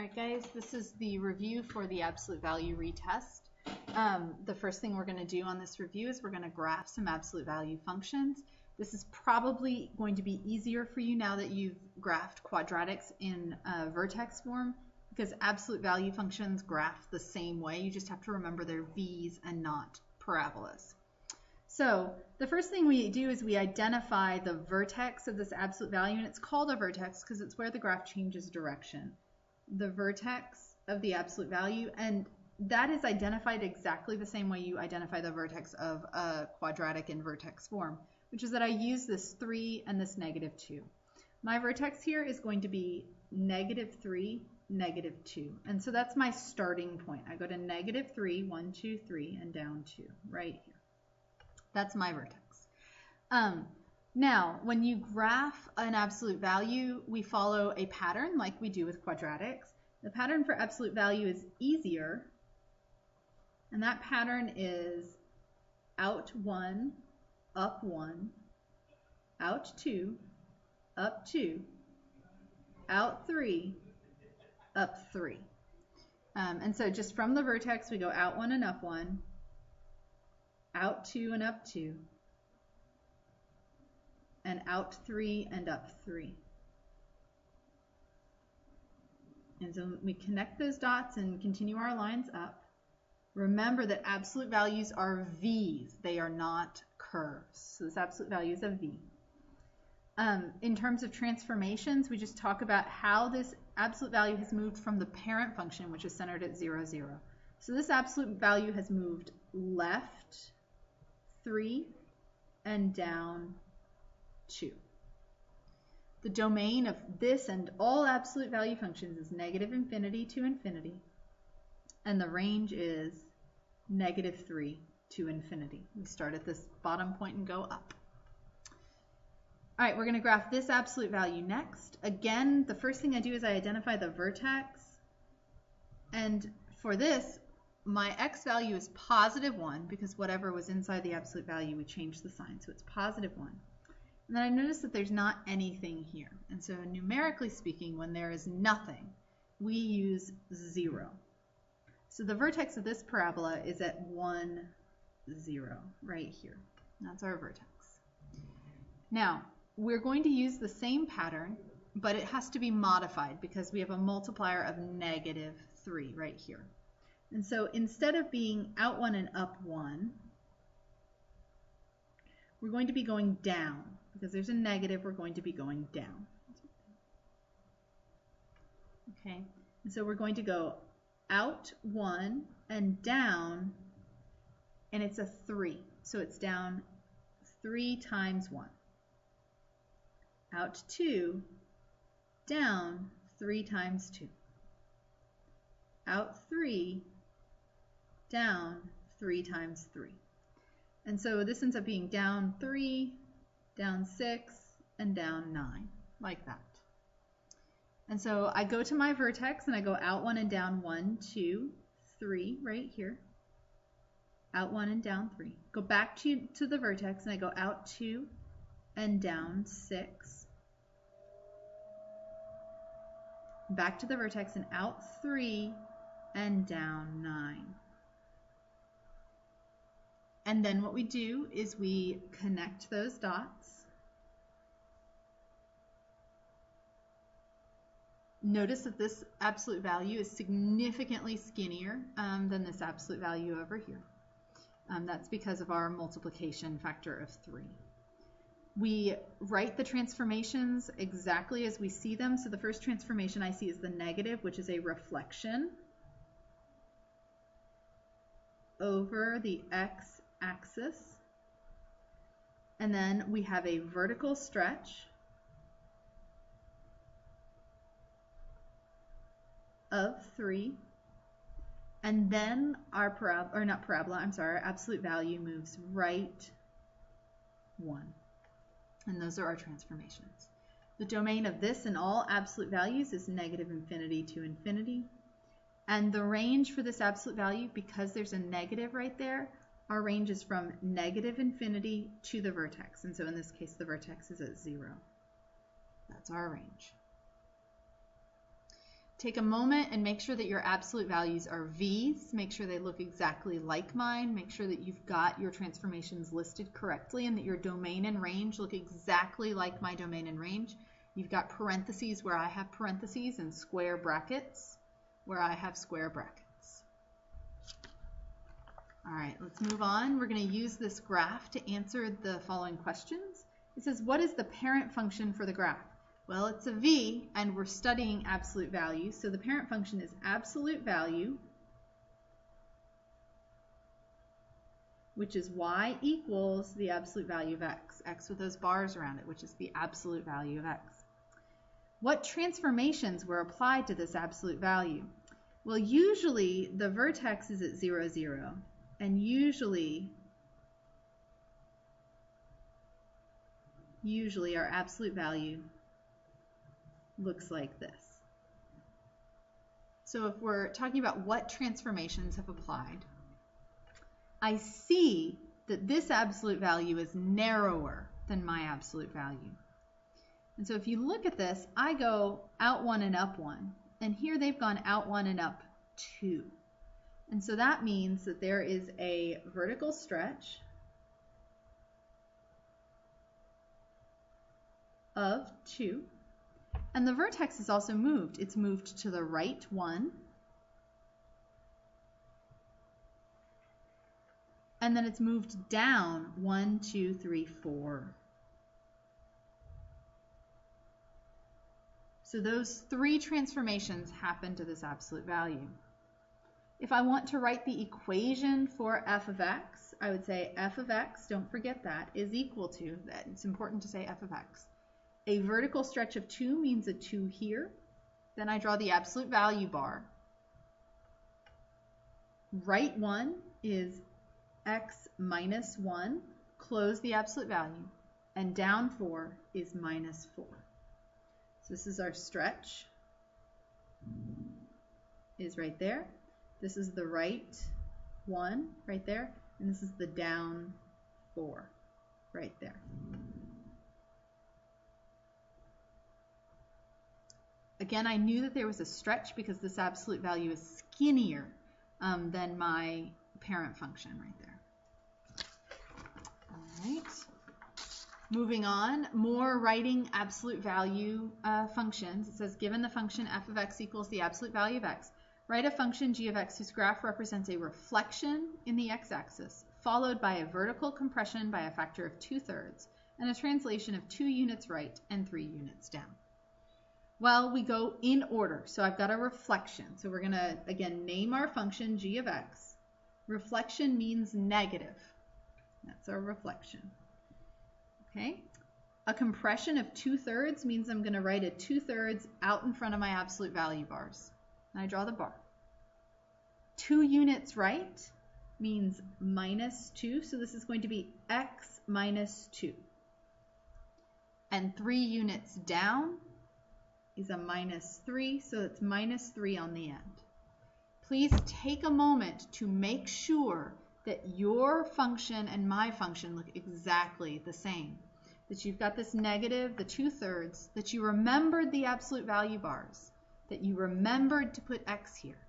Alright guys, this is the review for the absolute value retest. The first thing we're going to do on this review is we're going to graph some absolute value functions. This is probably going to be easier for you now that you've graphed quadratics in vertex form, because absolute value functions graph the same way. You just have to remember they're v's and not parabolas. So the first thing we do is we identify the vertex of this absolute value, and it's called a vertex because it's where the graph changes direction. The vertex of the absolute value, and that is identified exactly the same way you identify the vertex of a quadratic in vertex form, which is that I use this 3 and this -2. My vertex here is going to be -3, -2, and so that's my starting point. I go to -3, 1, 2, 3, and down 2, right here. That's my vertex. Now, when you graph an absolute value, we follow a pattern like we do with quadratics. The pattern for absolute value is easier, and that pattern is out 1, up 1, out 2, up 2, out 3, up 3. And so just from the vertex, we go out 1 and up 1, out 2 and up 2, and out 3 and up 3. And so we connect those dots and continue our lines up. Remember that absolute values are v's. They are not curves. So this absolute value is a v. In terms of transformations, we just talk about how this absolute value has moved from the parent function, which is centered at 0, 0. So this absolute value has moved left 3 and down 2. The domain of this and all absolute value functions is -∞ to infinity, and the range is -3 to infinity. We start at this bottom point and go up. All right, we're going to graph this absolute value next. Again, the first thing I do is I identify the vertex, and for this, my x value is +1 because whatever was inside the absolute value, we changed the sign, so it's +1. And then I notice that there's not anything here. And so numerically speaking, when there is nothing, we use 0. So the vertex of this parabola is at 1, 0, right here. That's our vertex. Now, we're going to use the same pattern, but it has to be modified because we have a multiplier of -3 right here. And so instead of being out 1 and up 1, we're going to be going down. Because there's a negative, we're going to be going down. Okay, and so we're going to go out 1 and down, and it's a 3. So it's down 3 times 1. Out 2, down 3 times 2. Out 3, down 3 times 3. And so this ends up being down 3, down 6, and down 9, like that. And so I go to my vertex and I go out 1 and down 1, 2, 3, right here. Out 1 and down 3. Go back to the vertex and I go out 2 and down 6. Back to the vertex and out 3 and down 9. And then what we do is we connect those dots. Notice that this absolute value is significantly skinnier than this absolute value over here. That's because of our multiplication factor of 3. We write the transformations exactly as we see them. So the first transformation I see is the negative, which is a reflection over the x-axis. And then we have a vertical stretch of 3, and then our absolute value moves right 1. And those are our transformations. The domain of this and all absolute values is -∞ to infinity. And the range for this absolute value, because there's a negative right there, our range is from -∞ to the vertex. And so in this case, the vertex is at 0. That's our range. take a moment and make sure that your absolute values are V's. Make sure they look exactly like mine. Make sure that you've got your transformations listed correctly and that your domain and range look exactly like my domain and range. You've got parentheses where I have parentheses and square brackets where I have square brackets. All right, let's move on. We're going to use this graph to answer the following questions. It says, what is the parent function for the graph? Well, it's a V, and we're studying absolute value, so the parent function is absolute value, which is y equals the absolute value of x, x with those bars around it, which is the absolute value of x. What transformations were applied to this absolute value? Well, usually the vertex is at 0, 0, and usually our absolute value looks like this. So if we're talking about what transformations have applied, I see that this absolute value is narrower than my absolute value. And so if you look at this, I go out 1 and up 1, and here they've gone out 1 and up 2. And so that means that there is a vertical stretch of 2. And the vertex is also moved. It's moved to the right 1. And then it's moved down 1, 2, 3, 4. So those 3 transformations happen to this absolute value. If I want to write the equation for f of x, I would say f of x, don't forget that, is equal to, that it's important to say f of x. A vertical stretch of 2 means a 2 here. Then I draw the absolute value bar. Right 1 is x minus 1, close the absolute value, and down 4 is minus 4. So this is our stretch, is right there. This is the right 1 right there, and this is the down 4 right there. Again, I knew that there was a stretch because this absolute value is skinnier than my parent function right there. All right. Moving on, more writing absolute value functions. It says, given the function f of x equals the absolute value of x, write a function g of x whose graph represents a reflection in the x-axis, followed by a vertical compression by a factor of 2/3, and a translation of 2 units right and 3 units down. Well, we go in order. So I've got a reflection. So we're going to, again, name our function g of x. Reflection means negative. That's our reflection. Okay. A compression of 2/3 means I'm going to write a 2/3 out in front of my absolute value bars. And I draw the bar. 2 units right means minus 2. So this is going to be x minus 2. And 3 units down is a minus 3, so it's minus 3 on the end. Please take a moment to make sure that your function and my function look exactly the same. That you've got this negative, the 2/3, that you remembered the absolute value bars, that you remembered to put x here.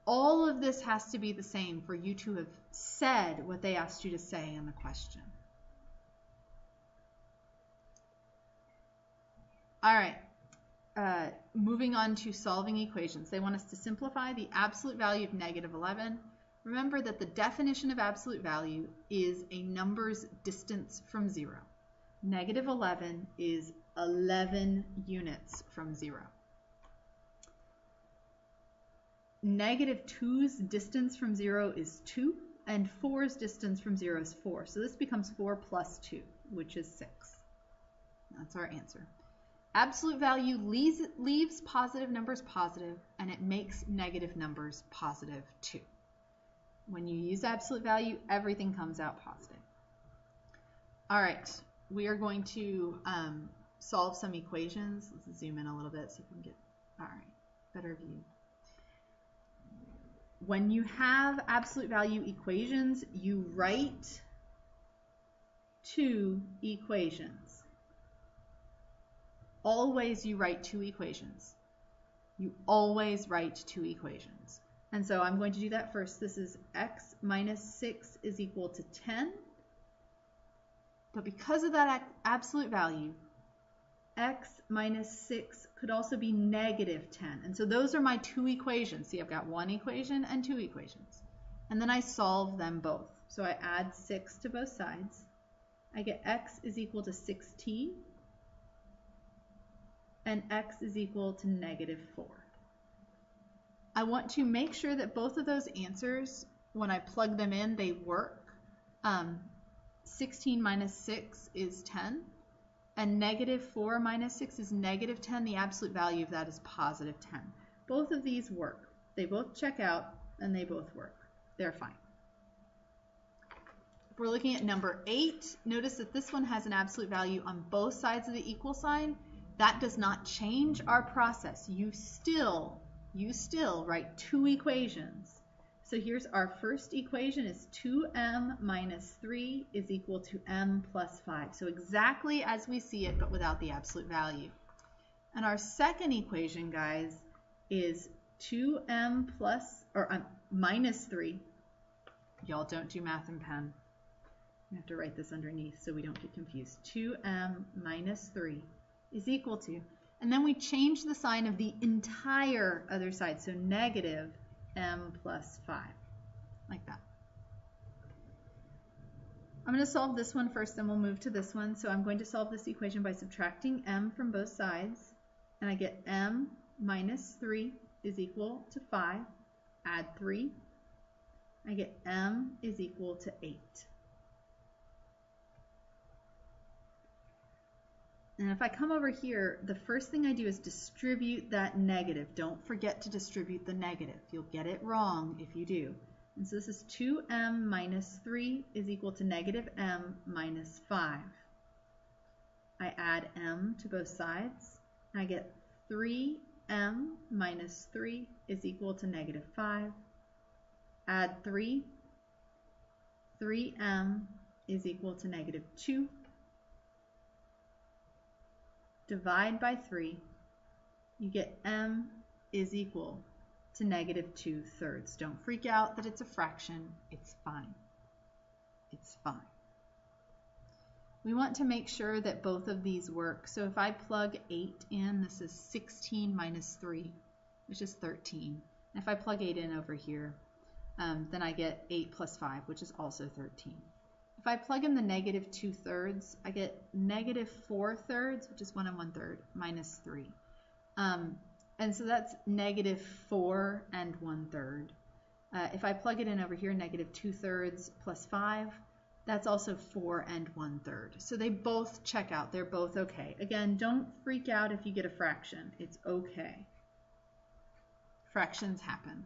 All of this has to be the same for you to have said what they asked you to say in the question. All right. Moving on to solving equations. They want us to simplify the absolute value of negative 11. Remember that the definition of absolute value is a number's distance from 0. Negative 11 is 11 units from 0. Negative 2's distance from 0 is 2, and 4's distance from 0 is 4. So this becomes 4 plus 2, which is 6. That's our answer. Absolute value leaves positive numbers positive, and it makes negative numbers positive too. When you use absolute value, everything comes out positive. All right, we are going to solve some equations. Let's zoom in a little bit so we can get, all right, better view. When you have absolute value equations, you write 2 equations. Always you write 2 equations. You always write two equations. And so I'm going to do that first. This is x minus 6 is equal to 10. But because of that absolute value, x minus 6 could also be negative 10. And so those are my two equations. See, I've got one equation and two equations. And then I solve them both. So I add 6 to both sides. I get x is equal to 16. And x is equal to negative 4. I want to make sure that both of those answers, when I plug them in, they work. 16 minus 6 is 10, and negative 4 minus 6 is negative 10. The absolute value of that is positive 10. Both of these work. They both check out, and they both work. They're fine. If we're looking at number 8, notice that this one has an absolute value on both sides of the equal sign. That does not change our process. You still write two equations. So here's our first equation is 2m minus 3 is equal to m plus 5. So exactly as we see it, but without the absolute value. And our second equation, guys, is 2m minus 3. Y'all don't do math in pen. You have to write this underneath so we don't get confused. 2m minus 3 is equal to, and then we change the sign of the entire other side, so negative m plus 5, like that. I'm going to solve this one first, then we'll move to this one. So I'm going to solve this equation by subtracting m from both sides, and I get m minus 3 is equal to 5, add 3, I get m is equal to 8. And if I come over here, the first thing I do is distribute that negative. Don't forget to distribute the negative. You'll get it wrong if you do. And so this is 2m minus 3 is equal to negative m minus 5. I add m to both sides. I get 3m minus 3 is equal to negative 5. Add 3. 3m is equal to negative 2. Divide by 3, you get m is equal to negative 2/3. Don't freak out that it's a fraction. It's fine. It's fine. We want to make sure that both of these work. So if I plug 8 in, this is 16 minus 3, which is 13. And if I plug 8 in over here, then I get 8 plus 5, which is also 13. If I plug in the negative 2/3, I get negative 4/3, which is 1 1/3, minus 3. And so that's negative 4 and 1/3. If I plug it in over here, negative 2/3 plus 5, that's also 4 and 1/3. So they both check out. They're both okay. Again, don't freak out if you get a fraction. It's okay. Fractions happen.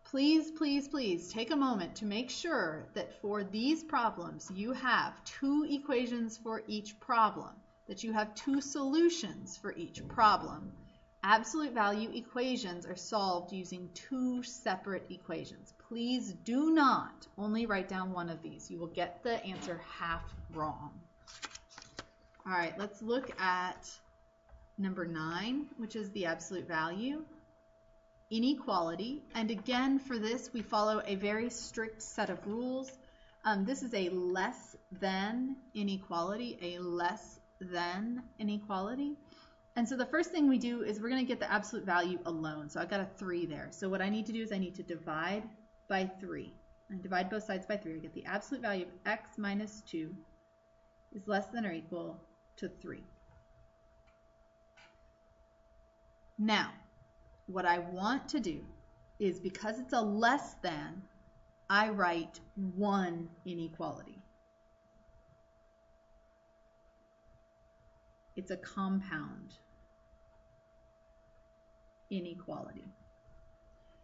Please, please, please take a moment to make sure that for these problems you have two equations for each problem, that you have two solutions for each problem. Absolute value equations are solved using two separate equations. Please do not only write down one of these. You will get the answer half wrong. All right, let's look at number 9, which is the absolute value. Inequality, and again for this we follow a very strict set of rules. This is a less than inequality, and so the first thing we do is we're going to get the absolute value alone. So I've got a 3 there. So what I need to do is I need to divide by 3. I divide both sides by 3. I get the absolute value of x minus 2 is less than or equal to 3. Now, what I want to do is, because it's a less than, I write 1 inequality. It's a compound inequality.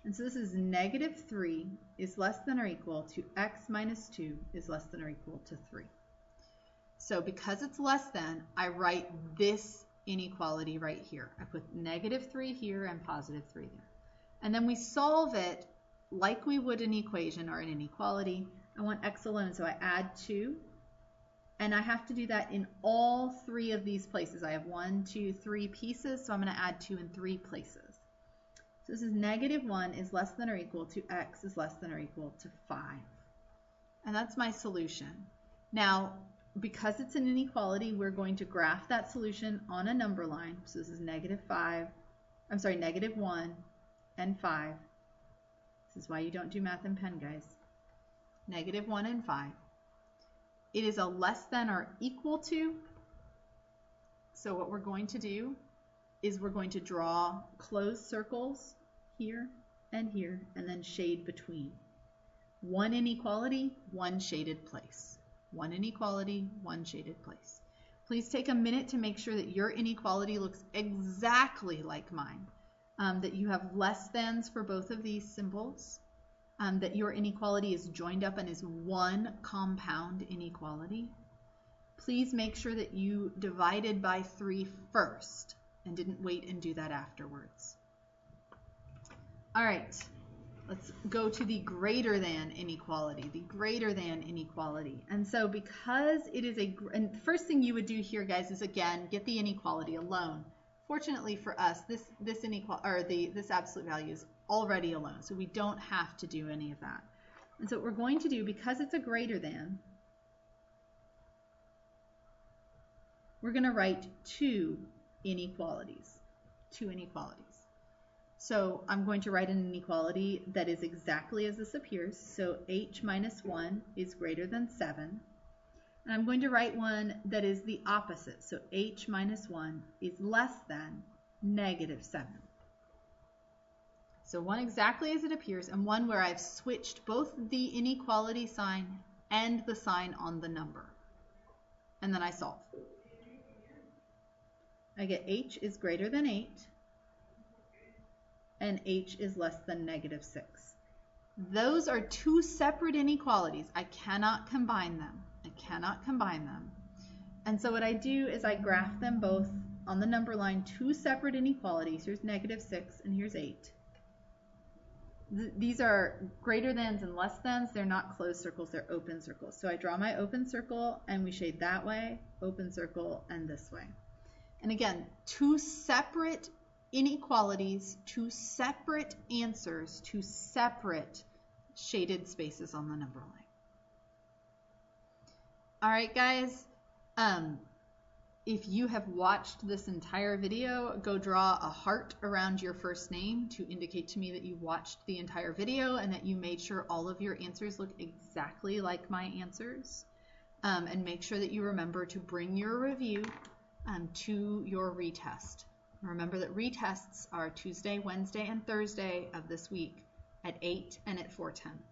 And so this is negative 3 is less than or equal to x minus 2 is less than or equal to 3. So because it's less than, I write this inequality right here. I put negative 3 here and positive 3 there. And then we solve it like we would an equation or an inequality. I want x alone, so I add 2. And I have to do that in all 3 of these places. I have 1, 2, 3 pieces, so I'm going to add 2 in 3 places. So this is -1 is less than or equal to x is less than or equal to 5. And that's my solution. Now, because it's an inequality, we're going to graph that solution on a number line. So this is -1 and 5. This is why you don't do math in pen, guys. -1 and 5. It is a less than or equal to. So what we're going to do is we're going to draw closed circles here, and then shade between. 1 inequality, 1 shaded place. 1 inequality, 1 shaded place. Please take a minute to make sure that your inequality looks exactly like mine, that you have less thans for both of these symbols, that your inequality is joined up and is 1 compound inequality. Please make sure that you divided by 3 first and didn't wait and do that afterwards. All right, let's go to the greater than inequality, And so because it is and the first thing you would do here, guys, is again, get the inequality alone. Fortunately for us, this absolute value is already alone, so we don't have to do any of that. And so what we're going to do, because it's a greater than, we're going to write 2 inequalities. So I'm going to write an inequality that is exactly as this appears. So h minus 1 is greater than 7. And I'm going to write one that is the opposite. So h minus 1 is less than -7. So one exactly as it appears, and one where I've switched both the inequality sign and the sign on the number. And then I solve. I get h is greater than 8, and h is less than -6. Those are 2 separate inequalities. I cannot combine them. And so what I do is I graph them both on the number line, 2 separate inequalities. Here's -6 and here's 8. These are greater thans and less thans. They're not closed circles, they're open circles. So I draw my open circle and we shade that way, open circle, and this way. And again, 2 separate inequalities, 2 separate answers, 2 separate shaded spaces on the number line. All right, guys, if you have watched this entire video, go draw a heart around your first name to indicate to me that you watched the entire video and that you made sure all of your answers look exactly like my answers. And make sure that you remember to bring your review to your retest. Remember that retests are Tuesday, Wednesday, and Thursday of this week at 8 and at 4:10.